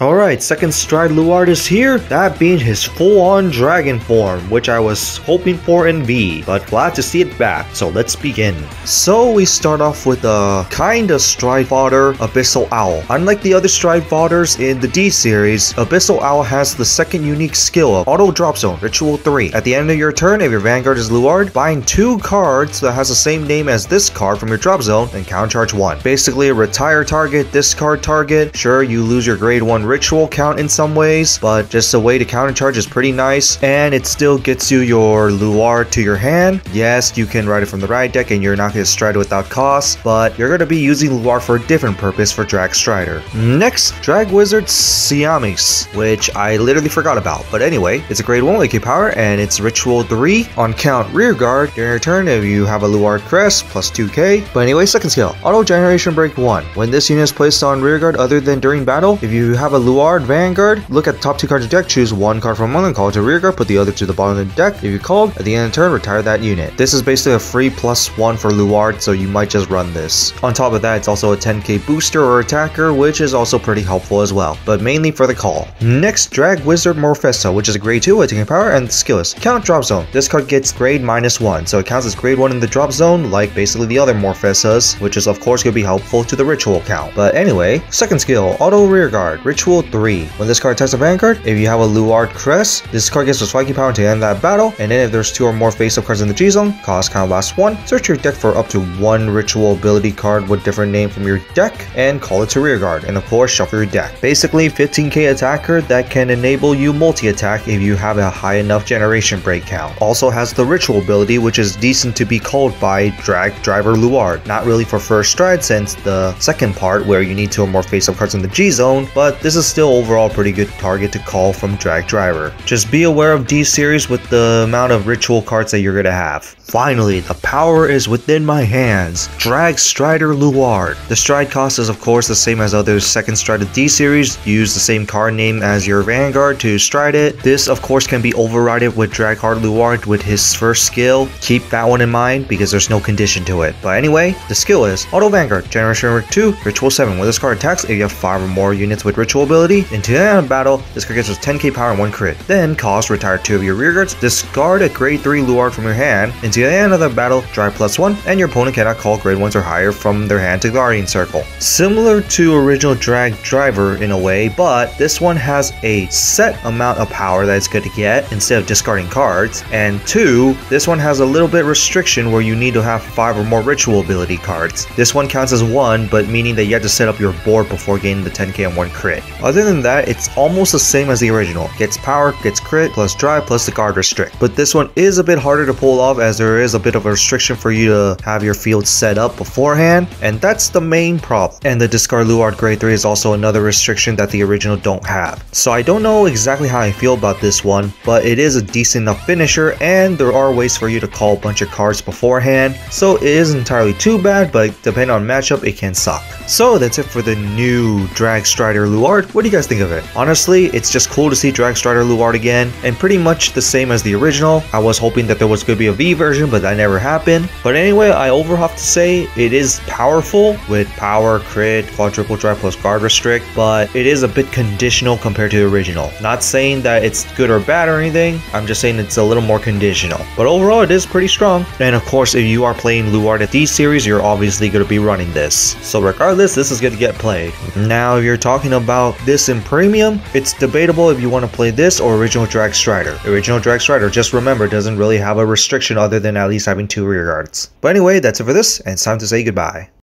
Alright, second stride Luard is here, that being his full-on Dragon Form, which I was hoping for in V, but glad to see it back, so let's begin. So we start off with a kinda stride fodder, Abyssal Owl. Unlike the other stride fodders in the D series, Abyssal Owl has the second unique skill of Auto Drop Zone, Ritual 3. At the end of your turn, if your Vanguard is Luard, bind 2 cards that has the same name as this card from your drop zone and countercharge 1. Basically a retire target, discard target. Sure, you lose your grade 1 ritual count in some ways, but just a way to countercharge is pretty nice, and it still gets you your Luard to your hand. Yes, you can write it from the right deck and you're not going to stride without cost, but you're going to be using Luard for a different purpose for Dragstrider. Next, Drag Wizard Siamis, which I literally forgot about, but anyway, it's a grade 1 with power and it's Ritual 3 on count rear guard during your turn if you have a Luard crest plus 2k. But anyway, second skill, Auto Generation Break 1. When this unit is placed on rear guard other than during battle, if you have a Luard Vanguard, look at the top 2 cards of the deck, choose 1 card from among them, call it to rear guard, put the other to the bottom of the deck. If you called, at the end of the turn, retire that unit. This is basically a free +1 for Luard, so you might just run this. On top of that, it's also a 10k booster or attacker, which is also pretty helpful as well, but mainly for the call. Next, Drag Wizard Morphesto, which is a grade 2 with taking power, and the skill is Count Drop Zone. This card gets grade -1, so it counts as grade 1 in the drop zone, like basically the other Morphestas, which is of course going to be helpful to the ritual count. But anyway, second skill, Auto Rear Guard, Ritual 3. When this card attacks a Vanguard, if you have a Luard crest, this card gets a spiky power to end that battle, and then if there's 2 or more face-up cards in the G-Zone, cost count lasts 1, search your deck for up to 1 ritual ability card with different name from your deck, and call it to rear guard, and of course shuffle your deck. Basically 15k attacker that can enable you multi-attack if you have a high enough generation break count. Also has the ritual ability, which is decent to be called by Drag Driver Luard. Not really for first stride since the second part where you need 2 or more face-up cards in the G-Zone, but this is still overall pretty good target to call from Drag Driver. Just be aware of D series with the amount of ritual cards that you're gonna have. Finally, the power is within my hands. Dragstrider Luard. The stride cost is of course the same as other second stride of D series. Use the same card name as your Vanguard to stride it. This of course can be overridden with Draghard Luard with his first skill. Keep that one in mind because there's no condition to it. But anyway, the skill is Auto Vanguard, Generation 2, Ritual 7. When this card attacks, if you have 5 or more units with ritual ability, into the end of battle, this card gets us 10k power and 1 crit. Then cost, retire 2 of your rear guards, discard a grade 3 Luard from your hand. Into the end of the battle, drive +1, and your opponent cannot call grade 1s or higher from their hand to Guardian Circle. Similar to original Drag Driver in a way, but this one has a set amount of power that it's good to get instead of discarding cards. And 2, this one has a little bit restriction where you need to have 5 or more ritual ability cards. This one counts as 1, but meaning that you have to set up your board before getting the 10k and 1 crit. Other than that, it's almost the same as the original. Gets power, gets crit, plus drive, plus the guard restrict. But this one is a bit harder to pull off as there is a bit of a restriction for you to have your field set up beforehand, and that's the main problem. And the discard Luard grade 3 is also another restriction that the original don't have. So I don't know exactly how I feel about this one, but it is a decent enough finisher, and there are ways for you to call a bunch of cards beforehand, so it isn't entirely too bad, but depending on matchup, it can suck. So that's it for the new Dragstrider Luard. What do you guys think of it? Honestly, it's just cool to see Dragstrider Luard again, and pretty much the same as the original. I was hoping that there was going to be a V version, but that never happened. But anyway, I overall have to say it is powerful with power, crit, quadruple drive plus guard restrict, but it is a bit conditional compared to the original. Not saying that it's good or bad or anything, I'm just saying it's a little more conditional. But overall, it is pretty strong. And of course, if you are playing Luard at D series, you're obviously going to be running this. So regardless, this is going to get played. Now, if you're talking about this in premium, it's debatable if you want to play this or original Dragstrider. Original Dragstrider, just remember, doesn't really have a restriction other than at least having 2 rear guards. But anyway, that's it for this, and it's time to say goodbye.